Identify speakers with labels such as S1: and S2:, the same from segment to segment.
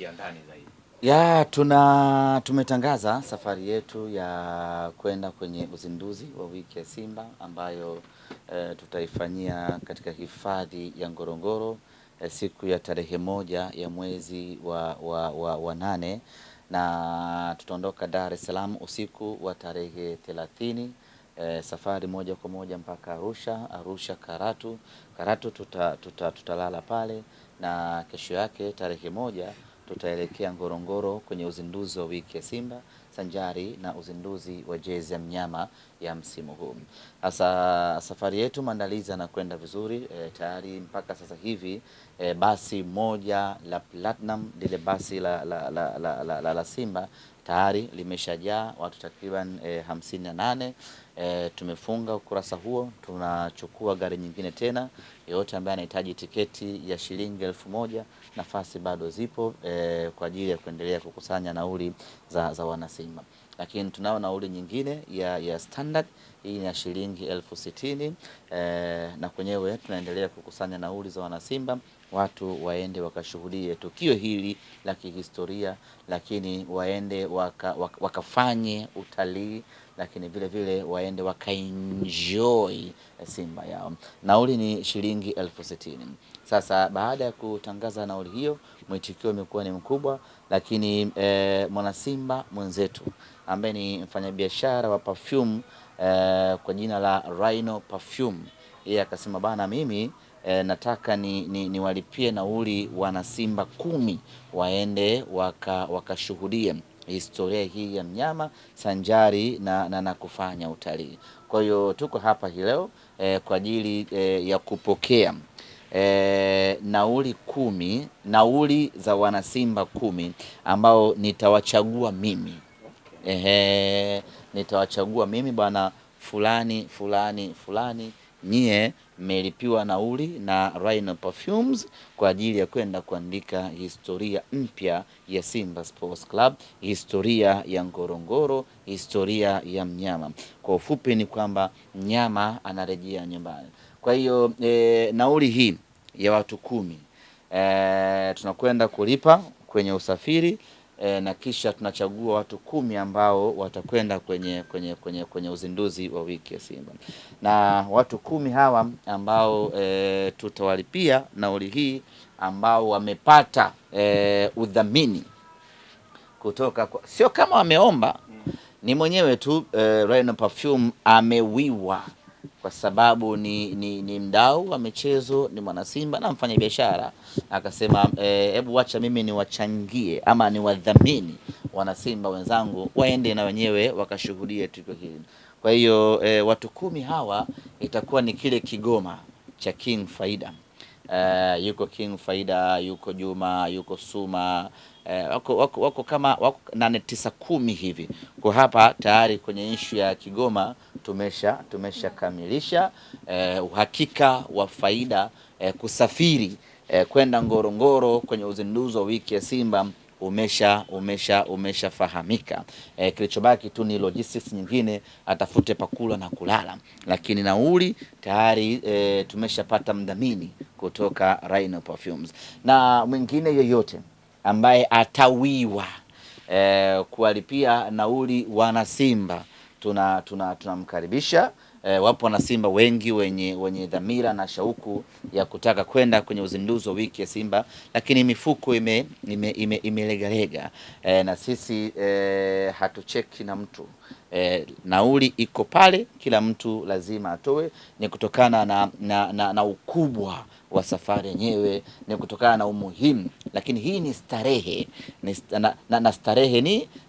S1: kuingia ndani zaidi?
S2: Tumetangaza safari yetu ya kwenda kwenye uzinduzi wa wiki ya Simba ambayo tutaifanyia katika hifadhi ya Ngorongoro siku ya tarehe 1 ya mwezi wa 8, na tutaondoka Dar es Salaam usiku wa tarehe 30. Safari moja kwa moja mpaka Arusha Karatu tutalala pale, na kesho yake tarehe 1 tutaelekea Ngorongoro kwenye uzinduzi wa wiki ya Simba sanjari na uzinduzi wa jezi ya mnyama ya msimu huu. Sasa safari yetu maandalizi yanakwenda vizuri tayari mpaka sasa hivi basi moja la Platinum, lile basi la Simba tayari limeshajaa watu takriban 58. Tumefunga ukurasa huo, tunachukua gari nyingine tena. Yote ambaye anahitaji tiketi ya shilingi 1000, nafasi bado zipo kwa ajili ya kuendelea kukusanya nauli za wanasimba. Lakini tunao nauli nyingine ya standard, hii ni ya shilingi 60,000 na kwenyewe tunaendelea kukusanya nauli za wanasimba, watu waende wakashuhudie tukio hili la kihistoria, lakini waende wakafanye utalii, lakini vile vile waende wakaenjoy Simba yao. Nauli ni shilingi 60,000. Sasa baada ya kutangaza nauli hiyo, mwitikio umekuwa ni mkubwa, lakini mwana Simba mwenzetu ambaye ni mfanyabiashara wa perfume kwa jina la Rhino Perfume, yeye akasema bana, mimi nataka niwalipie nauli wana Simba 10 waende wakashuhudia historia hii ya mnyama sanjari na kufanya utalii. Kwa hiyo tuko hapa hii leo kwa ajili ya kupokea nauli 10, nauli za wanasimba 10 ambao nitawachagua mimi. Nitawachagua mimi bwana fulani, nyie mmelipiwa nauli na Rhino Perfumes kwa ajili ya kwenda kuandika historia mpya ya Simba Sports Club, historia ya Ngorongoro, historia ya mnyama. Kwa ufupi ni kwamba mnyama anarejea nyumbani. Kwa hiyo nauli hii ya watu 10 tunakwenda kulipa kwenye usafiri na kisha tunachagua watu 10 ambao watakwenda kwenye uzinduzi wa wiki ya Simba. Na watu 10 hawa ambao tutawalipia nauli hii, ambao wamepata udhamini kutoka kwa, sio kama wameomba, ni mwenyewe tu Rhino Perfume amewiwa, kwa sababu ni mdau wa michezo, ni mwana Simba na mfanya biashara. Akasema hebu wacha mimi niwachangie ama niwadhamini wana Simba wenzangu waende na wenyewe wakashuhudie tukio hili. Kwa hiyo watu 10 hawa itakuwa ni kile Kigoma cha King Faida. Yuko King Faida, yuko Juma, yuko Suma, wako kama 8 9 10 hivi. Kwa hapa tayari kwenye issue ya Kigoma tumeshakamilisha uhakika wa Faida kusafiri kwenda Ngorongoro kwenye uzinduzi wa wiki ya Simba umeshafahamika. Kilichobaki tu ni logistics nyingine, atafute pakula na kulala, lakini nauli tayari tumeshapata mdhamini kutoka Rhino Perfumes. Na mwingine yeyote ambaye atawiwa kuwalipia nauli wana Simba tunamkaribisha. Wapo na Simba wengi wenye dhamira na shauku ya kutaka kwenda kwenye uzinduzi wa wiki ya Simba, lakini mifuko imelegalega na sisi hatucheki na mtu. Nauli iko pale, kila mtu lazima atoe. Ni kutokana na ukubwa wa safari yenyewe, ni kutokana na umuhimu, lakini hii ni starehe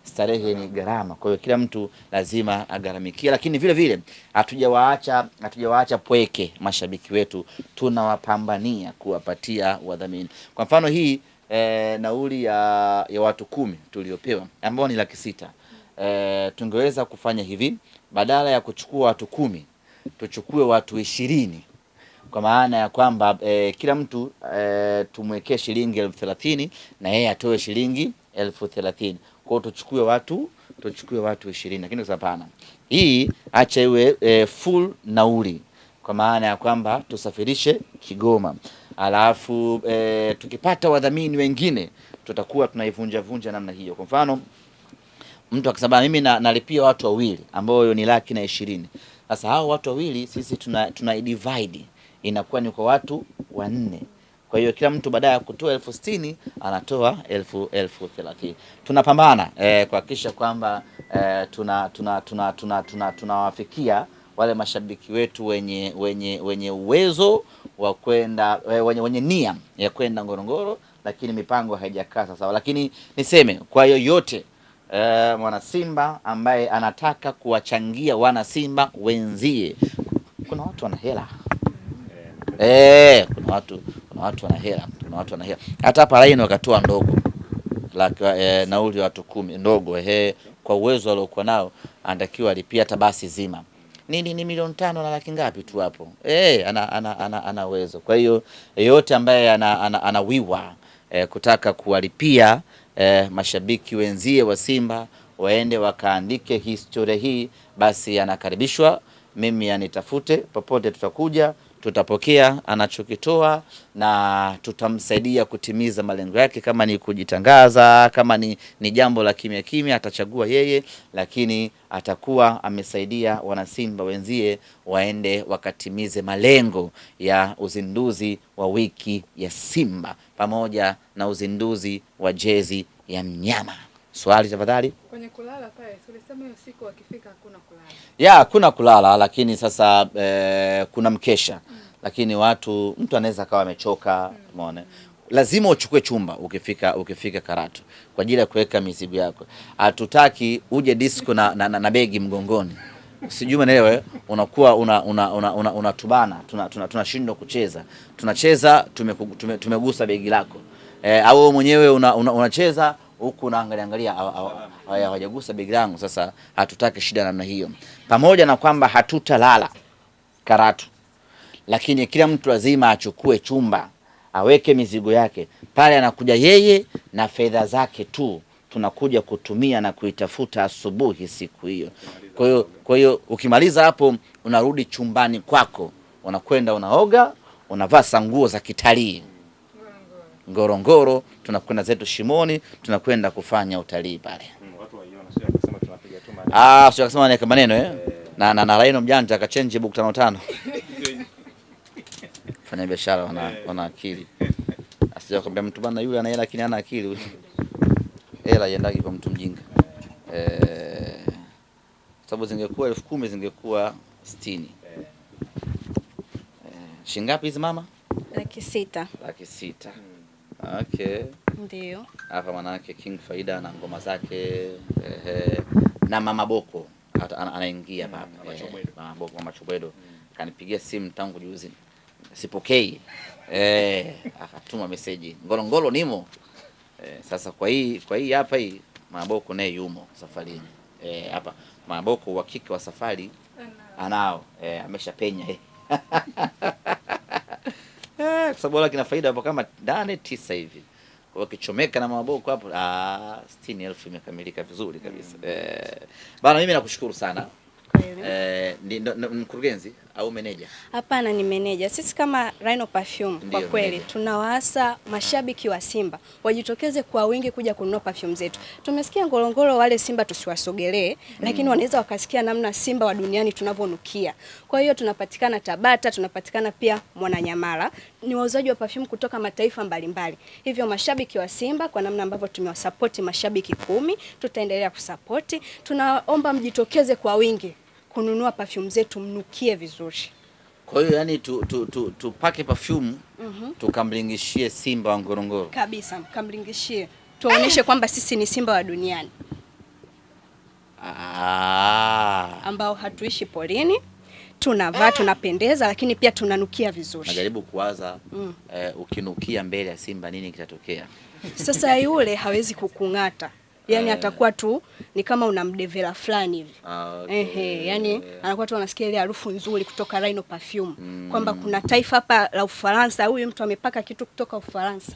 S2: starehe ni gharama. Kwa hiyo kila mtu lazima agharamikia, lakini vile vile hatujawaacha pweke. Mashabiki wetu tunawapambania kuwapatia wadhamini. Kwa mfano hii nauli ya watu 10 tuliopewa ambao ni 600,000, tungeweza kufanya hivi, badala ya kuchukua watu 10 tuchukue watu 20, kwa maana ya kwamba kila mtu tumwekee shilingi 30,000 na yeye atoe shilingi 30,000. Kwa tuchukue watu 20, lakini hapana, hii acha iwe full nauli, kwa maana ya kwamba tusafirishe Kigoma, alafu tukipata wadhamini wengine tutakuwa tunaivunja vunja namna hiyo. Kwa mfano mtu akisema mimi nalipia watu wawili ambao ni 120,000. Sasa hao watu wawili sisi tuna divide inakuwa ni kwa watu 4. Kwa hiyo kila mtu baada ya kutoa 60,000 anatoa 30,000. Tunapambana kuhakikisha kwamba tunawafikia wale mashabiki wetu wenye uwezo wa kwenda wenye nia ya kwenda Ngorongoro, lakini mipango haijakaa sawa. Lakini niseme kwa yoyote mwana Simba ambaye anataka kuwachangia wana Simba wenzie, kuna watu wana hela kuna watu wana hela, hata hapa Raino wakatoa ndogo nauli watu 10 ndogo kwa uwezo aliokuwa nao anatakiwa alipia hata basi zima ni milioni 5 na laki ngapi tu hapo. Ana uwezo. Kwa hiyo yeyote ambaye anawiwa kutaka kuwalipia mashabiki wenzie wa Simba waende wakaandike historia hii, basi anakaribishwa. Mimi anitafute popote, tutakuja, tutapokea anachokitoa na tutamsaidia kutimiza malengo yake. Kama ni kujitangaza, kama ni jambo la kimya kimya, atachagua yeye, lakini atakuwa amesaidia wanasimba wenzie waende wakatimize malengo ya uzinduzi wa wiki ya Simba pamoja na uzinduzi wa jezi ya mnyama. Swali tafadhali.
S1: Kwenye kulala pale, ulisema hiyo siku wakifika hakuna kulala.
S2: Hakuna kulala, lakini sasa kuna mkesha. Lakini mtu anaweza kawa amechoka, umeona. Lazima uchukue chumba ukifika Karatu kwa ajili ya kuweka mizigo yako. Hatutaki uje disco na begi mgongoni. Sijui umeelewa, unakuwa unatubana, tunashindwa kucheza. Tunacheza tumegusa begi lako. Au mwenyewe unacheza huku unaangalia hawajagusa begi langu. Sasa hatutaki shida namna hiyo. Pamoja na kwamba hatutalala Karatu, lakini kila mtu lazima achukue chumba, aweke mizigo yake pale. Anakuja yeye na fedha zake tu, tunakuja kutumia na kuitafuta asubuhi siku hiyo. Kwa hiyo ukimaliza hapo unarudi chumbani kwako, unakwenda unaoga, unavaa nguo za kitalii Ngorongoro, tunakwenda zetu Shimoni, tunakwenda kufanya utalii pale.
S3: Watu waiona sio akasema tunapiga tu maneno.
S2: Sio akasema ni maneno na Raino mjanja akachange book 55. Fanya biashara wana akili. Asije kwambia mtu bana yule ana hela lakini hana akili. Hela iendaki kwa mtu mjinga. Sababu zingekuwa 10,000 zingekuwa 60. Shingapi hizi mama?
S4: 600,000.
S2: 600,000. Okay.
S4: Ndio.
S2: Hapa manake King Faida na ngoma zake na Mama Boko anaingia hapa. Mama Boko, Mama Chobwedo kanipigia simu tangu juzi. Sipokei. Akatuma message. Ngorongoro nimo. Sasa kwa hii hapa hii Mama Boko naye yumo safarini. Hapa Mama Boko uhakika wa safari anao. Ameshapenya kwa sababu wala kina Faida hapo kama 8-9 hivi. Kwa hiyo kichomeka na Mama Boko hapo 60,000 imekamilika vizuri kabisa. Bana mimi nakushukuru sana. Ni mkurugenzi au meneja?
S4: Hapana, ni meneja. Sisi kama Rhino Perfume kwa kweli tunawaasa mashabiki wa Simba wajitokeze kwa wingi kuja kununua perfume zetu. Tumesikia Ngorongoro wale Simba tusiwasogelee, lakini wanaweza wakasikia namna Simba wa duniani tunavonukia. Kwa hiyo tunapatikana Tabata, tunapatikana pia Mwananyamala. Ni wauzaji wa perfume kutoka mataifa mbalimbali. Hivyo mashabiki wa Simba kwa namna ambavyo tumewasupport mashabiki 10, tutaendelea kusupport. Tunaomba mjitokeze kwa wingi kununua perfume zetu, mnukie vizuri.
S2: Kwa hiyo yani tupake perfume tukamlingishie Simba wa Ngorongoro.
S4: Kabisa, mkamlingishie. Tuoneshe kwamba sisi ni Simba wa duniani. Ambao hatuishi porini, tunavaa, tunapendeza, lakini pia tunanukia vizuri.
S2: Najaribu kuwaza ukinukia mbele ya Simba nini kitatokea?
S4: Sasa yule hawezi kukungata. Yani atakuwa tu ni kama unamdevela fulani hivi. Okay. Yani anakuwa tu anasikia ile harufu nzuri kutoka Rhino Perfume. Kwamba kuna taifa hapa la Ufaransa, huyu mtu amepaka kitu kutoka Ufaransa.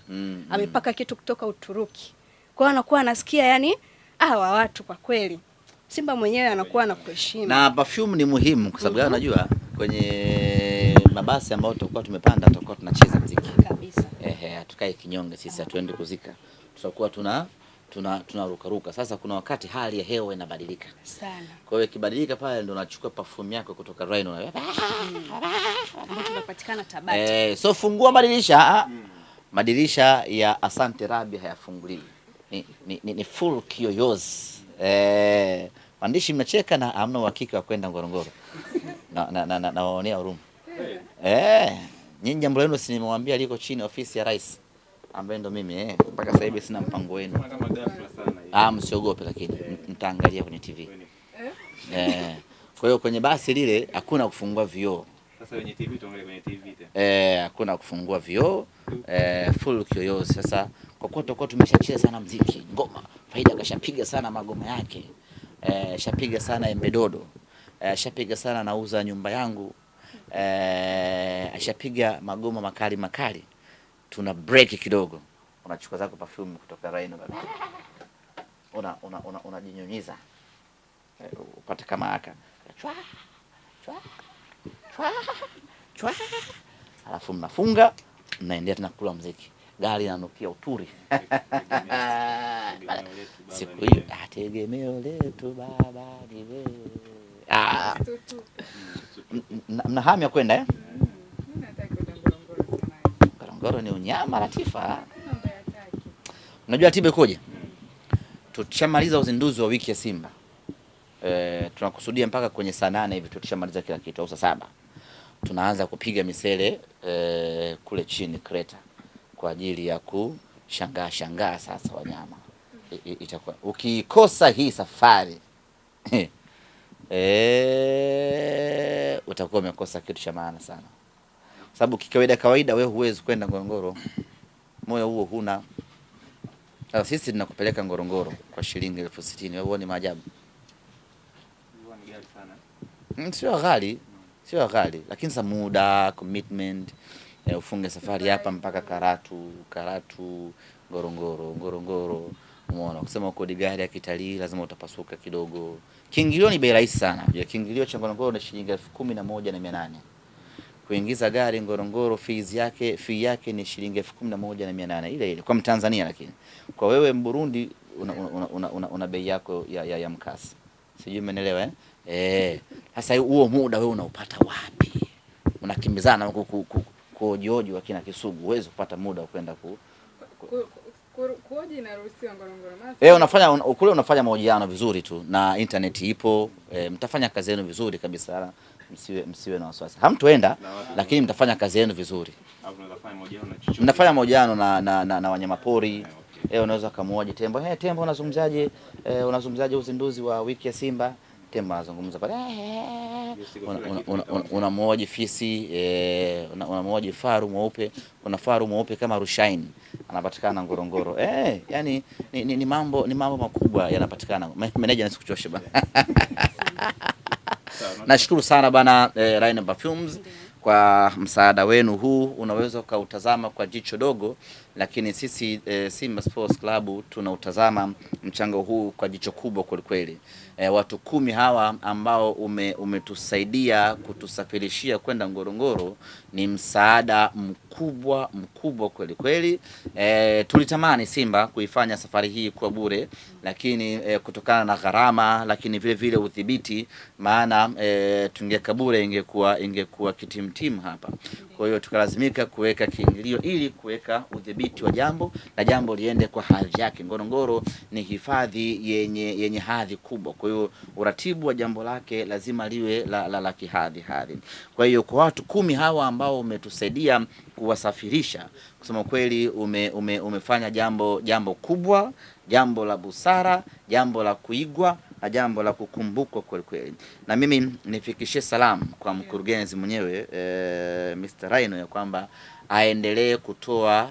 S4: Amepaka kitu kutoka Uturuki. Kwa hiyo anakuwa anasikia yani hawa watu kwa kweli. Simba mwenyewe anakuwa anakuheshimu.
S2: Na perfume ni muhimu kwa sababu unajua kwenye mabasi ambayo tutakuwa tumepanda tutakuwa tunacheza muziki.
S4: Kabisa.
S2: Tukae kinyonge sisi hatuende kuzika. tutakuwa tunaruka. Sasa kuna wakati hali ya hewa inabadilika
S4: sana.
S2: Kwa hiyo ikibadilika pale ndo unachukua perfume yako kutoka Rhino
S4: ambapo tunapatikana Tabata.
S2: So fungua madirisha. Madirisha ya Asante Rabi hayafunguliwi. Ni full kiyoyozi. Waandishi mnacheka na hamna uhakika wa kwenda Ngorongoro. Na waonea huruma. Nyinyi jambo lenu si nimewambia liko chini ofisi ya rais ambaye ndo mimi mpaka sasa hivi sina mpango wenu. Msiogope lakini mtaangalia kwenye TV. Kwa hiyo kwenye basi lile hakuna kufungua vioo.
S3: Sasa kwenye TV tuangalie kwenye TV tena.
S2: Hakuna kufungua vioo. Full kiyoyozi. Sasa kwa kuwa tutakuwa tumeshacheza sana muziki, ngoma, Faida kashapiga sana magoma yake. Shapiga sana Embedodo. Shapiga sana Nauza Nyumba Yangu. Ashapiga magoma makali. Tuna break kidogo. Unachukua zako perfume kutoka Rhino. Unajinyunyiza. Upate kama haka. Chwa. Alafu mnafunga, mnaendelea tena kula muziki. Gari inanukia uturi. Siku hiyo tegemeo letu baba ni wewe. Mna hamu ya kwenda
S1: Mimi nataka kwenda Ngorongoro sana.
S2: Ngorongoro ni unyama Latifa. Unajua tiba ikoje? Tutashamaliza uzinduzi wa wiki ya Simba. Tunakusudia mpaka kwenye saa 8 hivi tutashamaliza kila kitu au saa 7. Tunaanza kupiga misele kule chini Kreta kwa ajili ya kushangaa sasa wanyama. Itakuwa ukikosa hii safari utakuwa umekosa kitu cha maana sana. Sababu kawaida wewe huwezi kwenda Ngorongoro. Moyo huo huna. Sasa sisi tunakupeleka Ngorongoro kwa shilingi 60,000. Wewe uone maajabu.
S3: Ni ghali sana.
S2: Sio ghali, lakini sa muda, commitment, ufunge safari hapa mpaka Karatu, Ngorongoro. Umeona, kusema kodi gari ya kitalii lazima utapasuka kidogo. Kiingilio ni bei rahisi sana. Kiingilio cha Ngorongoro ni shilingi 11,800. Kuingiza gari Ngorongoro fee yake ni shilingi 11,800 ile kwa Mtanzania, lakini kwa wewe Mburundi una bei yako ya mkasi. Sijui umeelewa Sasa huo muda wewe unaupata wapi? Unakimbizana kuojoji wa kina Kisugu, uweze kupata muda wa kwenda
S1: kuoji inaruhusiwa Ngorongoro.
S2: Unafanya mahojiano vizuri tu na internet ipo. Mtafanya kazi yenu vizuri kabisa. Msiwe na wasiwasi. Hamtoenda lakini mtafanya kazi yenu vizuri. Mnafanya mahojiano na wanyamapori. Unaweza kumuoji tembo. Tembo unazungumzaje uzinduzi wa wiki ya Simba? Tembo anazungumza pale. Unamuoji fisi, unamuoji faru mweupe. Kuna faru mweupe kama Rushaini anapatikana Ngorongoro. Yani ni mambo makubwa yanapatikana. Meneja nisikuchoshe bana. Nashukuru sana bana Rhino Perfumes kwa msaada wenu huu. Unaweza ukautazama kwa jicho dogo, lakini sisi Simba Sports Club tunautazama mchango huu kwa jicho kubwa kweli. Watu 10 hawa ambao umetusaidia kutusafirishia kwenda Ngorongoro ni msaada mkubwa kweli. Tulitamani Simba kuifanya safari hii kwa bure, lakini kutokana na gharama, lakini vile udhibiti, maana tungeka bure ingekuwa kitimtimu hapa. Kwa hiyo tukalazimika kuweka kiingilio ili kuweka udhibiti wa jambo na jambo liende kwa hadhi yake. Ngorongoro ni hifadhi yenye hadhi kubwa. Kwa hiyo uratibu wa jambo lake lazima liwe la kihadhi. Kwa hiyo kwa watu 10 hawa ambao umetusaidia kuwasafirisha, kusema kweli umefanya jambo kubwa, jambo la busara, jambo la kuigwa na jambo la kukumbukwa kweli. Na mimi nifikishie salamu kwa mkurugenzi mwenyewe Mr. Rhino ya kwamba aendelee kutoa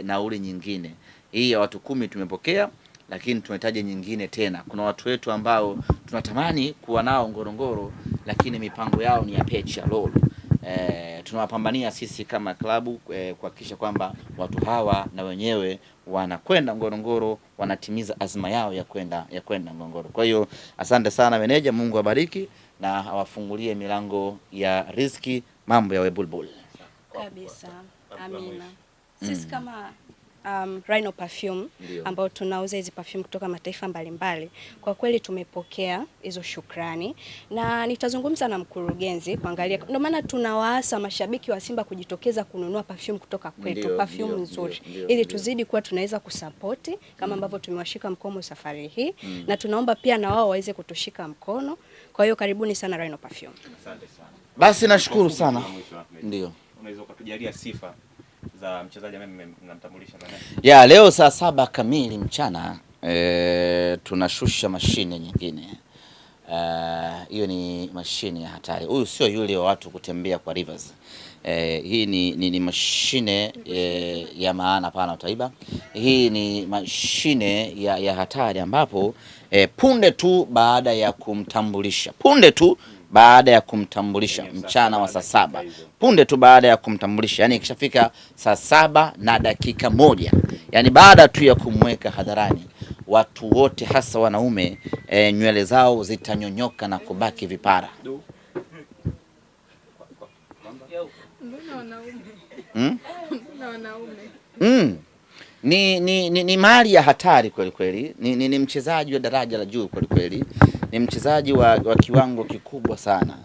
S2: nauli nyingine. Hii ya watu 10 tumepokea, lakini tunahitaji nyingine tena. Kuna watu wetu ambao tunatamani kuwa nao Ngorongoro, lakini mipango yao ni ya pecha lolo. Tunawapambania sisi kama klabu kuhakikisha kwamba watu hawa na wenyewe wanakwenda Ngorongoro, wanatimiza azma yao ya kwenda Ngorongoro. Kwa hiyo asante sana meneja, Mungu abariki na awafungulie milango ya riziki, mambo ya webulbul.
S4: Kabisa. Amina. Sisi kama Rhino Perfume ambao tunauza hizi perfume kutoka mataifa mbalimbali. Kwa kweli tumepokea hizo shukrani na nitazungumza na mkurugenzi kuangalia, ndio maana tunawaasa mashabiki wa Simba kujitokeza kununua perfume kutoka kwetu, perfume nzuri, ili tuzidi kuwa tunaweza kusupport kama ambavyo tumewashika mkono safari hii na tunaomba pia na wao waweze kutushika mkono. Kwa hiyo karibuni sana Rhino Perfume.
S3: Asante sana.
S2: Basi nashukuru sana. Ndio.
S3: Unaweza kutujalia sifa za mchezaji ambaye mnamtambulisha baadaye?
S2: Ya leo saa 7 kamili mchana tunashusha mashine nyingine. Hiyo ni mashine ya hatari. Huyu sio yule wa watu kutembea kwa rivers. Hii ni mashine ya maana pana utaiba. Hii ni mashine ya hatari ambapo punde tu baada ya kumtambulisha mchana wa saa 7, punde tu baada ya kumtambulisha, yani ikishafika saa 7 na dakika 1, yani baada tu ya kumweka hadharani, watu wote hasa wanaume nywele zao zitanyonyoka na kubaki vipara. Ni mali ya hatari kweli kweli. Ni mchezaji wa daraja la juu kweli kweli. Ni mchezaji wa kiwango kikubwa sana.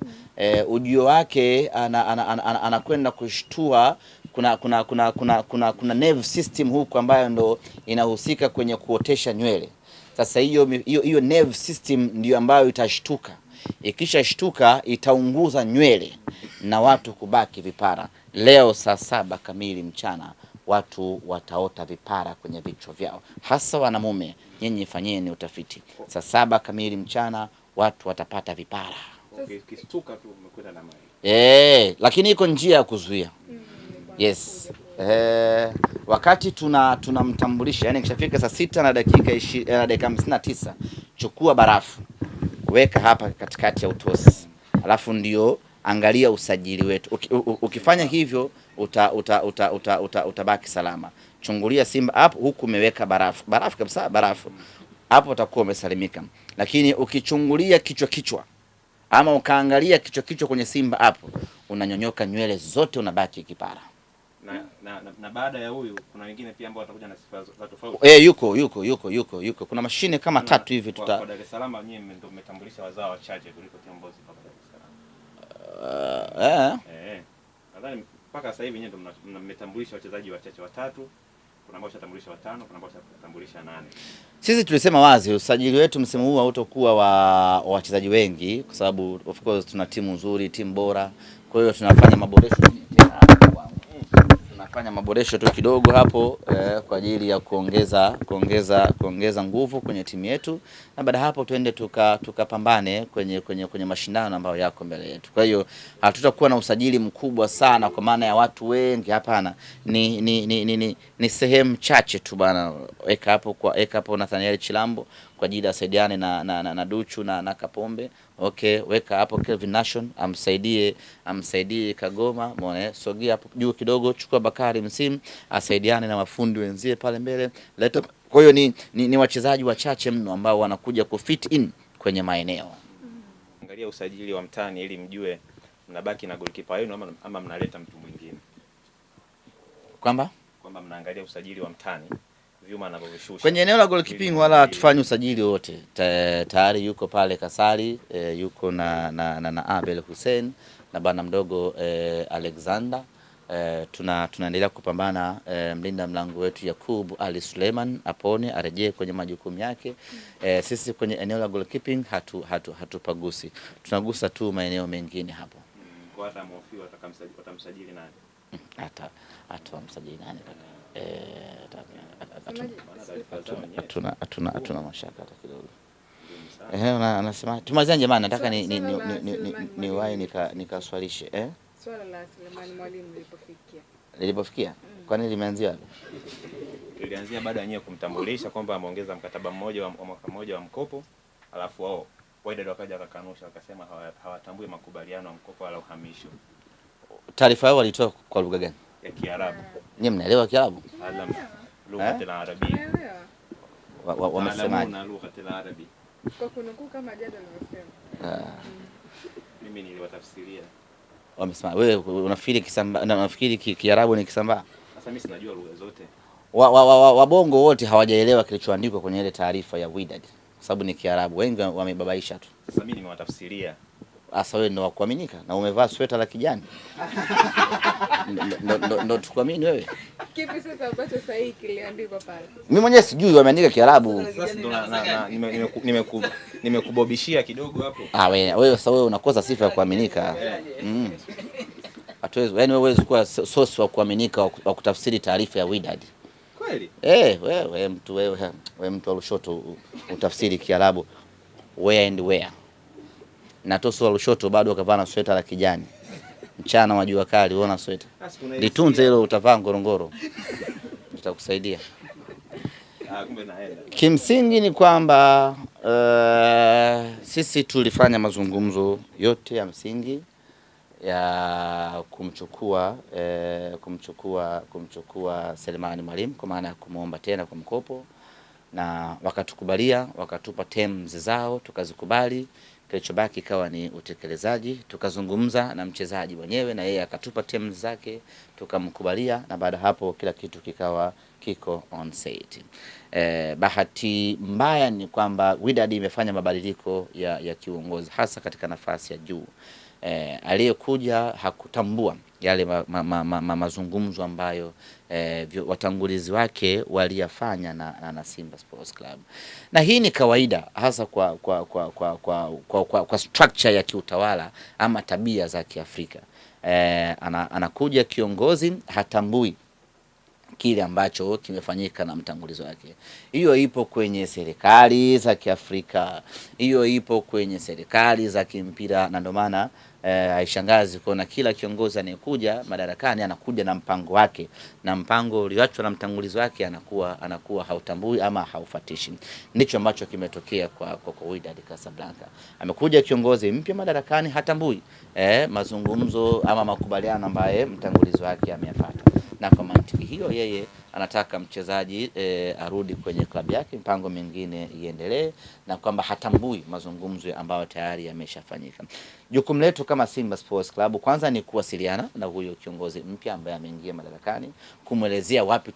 S2: Ujio wake anakwenda kushtua. Kuna nerve system huko ambayo ndo inahusika kwenye kuotesha nywele. Sasa hiyo nerve system ndio ambayo itashtuka. Ikishashtuka itaunguza nywele na watu kubaki vipara. Leo saa 7 kamili mchana watu wataota vipara kwenye vichwa vyao, hasa wanamume. Nyinyi fanyeni utafiti, saa 7 kamili mchana watu watapata vipara.
S3: Okay, kistuka tu umekwenda na mai.
S2: Lakini iko njia ya kuzuia. Yes. Wakati tunamtambulisha, yani kishafika saa 6 na dakika 59, chukua barafu, weka hapa katikati ya utosi. Alafu ndio angalia usajili wetu. Ukifanya hivyo utabaki salama. Chungulia Simba hapo, huku umeweka barafu kabisa, barafu hapo utakuwa umesalimika. Lakini ukichungulia kichwa ama ukaangalia kichwa kwenye Simba hapo, unanyonyoka nywele zote, unabaki kipara.
S3: Na baada ya huyu kuna wengine pia ambao watakuja na sifa za tofauti.
S2: Yuko. Kuna mashine kama 3 hivi
S3: kwa Dar es Salaam. Nyinyi ndio mmetambulisha wazao wachache kuliko Kiongozi kwa Dar es Salaam. Nadhani mpaka sasa hivi nyinyi ndio mmetambulisha wachezaji wachache 3. Kuna ambao watambulisha 5, kuna ambao watambulisha 8.
S2: Sisi tulisema wazi usajili wetu msimu huu hautakuwa wa wachezaji wengi, kwa sababu of course tuna timu nzuri, timu bora. Kwa hiyo tunafanya maboresho tu kidogo hapo kwa ajili ya kuongeza nguvu kwenye timu yetu, na baada hapo tuende tukapambane kwenye mashindano ambayo yako mbele yetu. Kwa hiyo hatutakuwa na usajili mkubwa sana kwa maana ya watu wengi, hapana. Ni sehemu chache tu bana. Weka hapo Nathaniel Chilambo kwa ajili ya saidiane na Duchu na Kapombe. Okay, weka hapo Kelvin Nation amsaidie Kagoma. Muone, sogea hapo juu kidogo, chukua Bakari Msimu asaidiane na mafundi wenzie pale mbele. Kwa hiyo ni wachezaji wachache mno ambao wanakuja kufit in kwenye maeneo.
S3: Angalia usajili wa mtani ili mjue mnabaki na goalkeeper wenu ama mnaleta mtu mwingine.
S2: Kwamba
S3: mnaangalia usajili wa mtani vyuma anavyovishusha.
S2: Kwenye eneo la goalkeeping wala hatufanye usajili wote. Tayari yuko pale Kasari, yuko na Abel Hussein na bana mdogo Alexander. Tunaendelea kupambana mlinda mlango wetu Yakub Ali Suleiman apone arejee kwenye majukumu yake. Sisi kwenye eneo la goalkeeping hatupagusi. Tunagusa tu maeneo mengine hapo.
S3: Kwa hata mofio watamsajili nani?
S2: Hata msajili nani kaka? Hatuna mashaka hata kidogo. Anasema tumalizane jamani, nataka niwahi nikaswalishe
S1: swala la Selemani Mwalimu
S2: lilipofikia. Kwani limeanzia wapi?
S3: Lilianzia baada ya nyewe kumtambulisha kwamba ameongeza mkataba mmoja wa mwaka mmoja wa mkopo, alafu wao Wydad wakaja wakakanusha, wakasema hawatambui makubaliano ya mkopo wala uhamisho.
S2: Taarifa yao walitoa kwa lugha gani?
S3: Ya Kiarabu.
S2: Nyinyi mnaelewa Kiarabu?
S3: Lugha ya Arabi.
S2: Wamesema
S3: na lugha ya Arabi.
S1: Kwa kunukuu kama Jada alivyosema.
S3: Mimi niliwatafsiria.
S2: Wamesema wewe unafikiri Kiarabu ni Kisambaa?
S3: Sasa mimi sinajua lugha zote.
S2: Wabongo wote hawajaelewa kilichoandikwa kwenye ile taarifa ya Wydad, kwa sababu ni Kiarabu, wengi wamebabaisha tu.
S3: Sasa mimi nimewatafsiria.
S2: Sasa wewe ndio wakuaminika na umevaa sweta la kijani. Ndo tukuamini wewe.
S1: Kipi sasa ambacho sahihi kiliandikwa pale?
S2: Mimi mwenyewe sijui wameandika Kiarabu.
S3: Sasa ndo nimekubobishia kidogo hapo.
S2: Wewe sasa wewe unakosa sifa ya kuaminika. Hatuwezi, yaani wewe huwezi kuwa source wa kuaminika wa kutafsiri taarifa ya Wydad.
S3: Kweli?
S2: Wewe mtu wa Lushoto utafsiri Kiarabu where and where. Na Toso wa Lushoto bado akavaa na sweta la kijani. Mchana wa jua kali uona sweta. Litunze hilo, utavaa Ngorongoro. Itakusaidia.
S3: Kumbe naenda.
S2: Kimsingi ni kwamba sisi tulifanya mazungumzo yote ya msingi ya kumchukua Selemani Mwalimu, kwa maana ya kumuomba tena kwa mkopo, na wakatukubalia, wakatupa terms zao, tukazikubali. Kilichobaki ikawa ni utekelezaji. Tukazungumza na mchezaji mwenyewe na yeye akatupa terms zake, tukamkubalia, na baada hapo kila kitu kikawa kiko on set. Bahati mbaya ni kwamba Wydad imefanya mabadiliko ya kiuongozi, hasa katika nafasi ya juu. Aliyekuja hakutambua yale mazungumzo ambayo watangulizi wake waliyafanya na Simba Sports Club, na hii ni kawaida hasa kwa structure ya kiutawala ama tabia za Kiafrika. Anakuja kiongozi hatambui kile ambacho kimefanyika na mtangulizi wake. Hiyo ipo kwenye serikali za Kiafrika, hiyo ipo kwenye serikali za kimpira, na ndio maana haishangazi kuona kila kiongozi anayekuja madarakani anakuja na mpango wake, na mpango ulioachwa na mtangulizi wake anakuwa hautambui ama haufatishi. Ndicho ambacho kimetokea kwa Wydad Casablanca. Amekuja kiongozi mpya madarakani, hatambui mazungumzo ama makubaliano ambaye mtangulizi wake ameyapata, na kwa mantiki hiyo yeye anataka mchezaji arudi kwenye klabu yake, mpango mingine iendelee, na kwamba hatambui mazungumzo ambayo tayari yameshafanyika. Jukumu letu kama Simba Sports Club kwanza ni kuwasiliana na huyo kiongozi mpya ambaye ameingia madarakani, kumwelezea wapi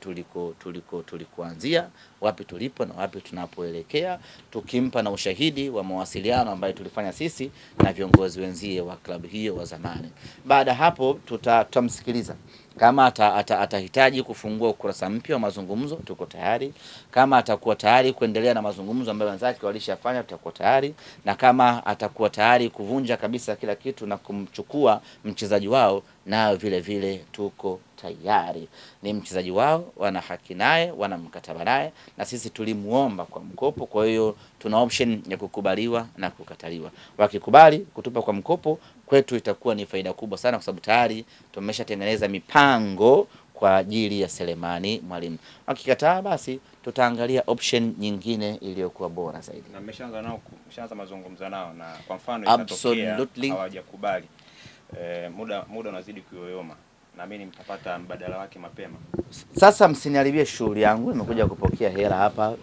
S2: tulikoanzia, wapi tulipo na wapi tunapoelekea, tukimpa na ushahidi wa mawasiliano ambayo tulifanya sisi na viongozi wenzie wa klabu hiyo wa zamani. Baada hapo tutamsikiliza. Kama atahitaji kufungua ukurasa mpya wa mazungumzo, tuko tayari. Kama atakuwa tayari kuendelea na mazungumzo ambayo wenzake walishafanya, tutakuwa tayari. Na kama atakuwa tayari kuvunja kabisa kila kitu na kumchukua mchezaji wao, na vile vile tuko tayari. Ni mchezaji wao, wana haki naye, wana mkataba naye, na sisi tulimuomba kwa mkopo. Kwa hiyo tuna option ya kukubaliwa na kukataliwa. Wakikubali kutupa kwa mkopo, kwetu itakuwa ni faida kubwa sana, kwa sababu tayari tumeshatengeneza mipango kwa ajili ya Selemani Mwalimu. Wakikataa, basi tutaangalia option nyingine iliyokuwa bora zaidi.
S3: Na mmeshaanza mazungumzo nao, na kwa mfano itatokea hawajakubali, muda unazidi kuyoyoma, naamini mtapata mbadala wake mapema.
S2: Sasa msiniharibie shughuli yangu, nimekuja kupokea hela hapa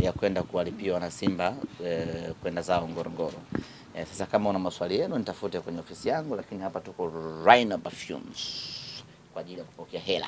S2: ya kwenda kuwalipia wana Simba kwenda zao Ngorongoro. Sasa kama una maswali yenu nitafute kwenye ofisi yangu, lakini hapa tuko Rhino Perfumes kwa ajili ya kupokea hela.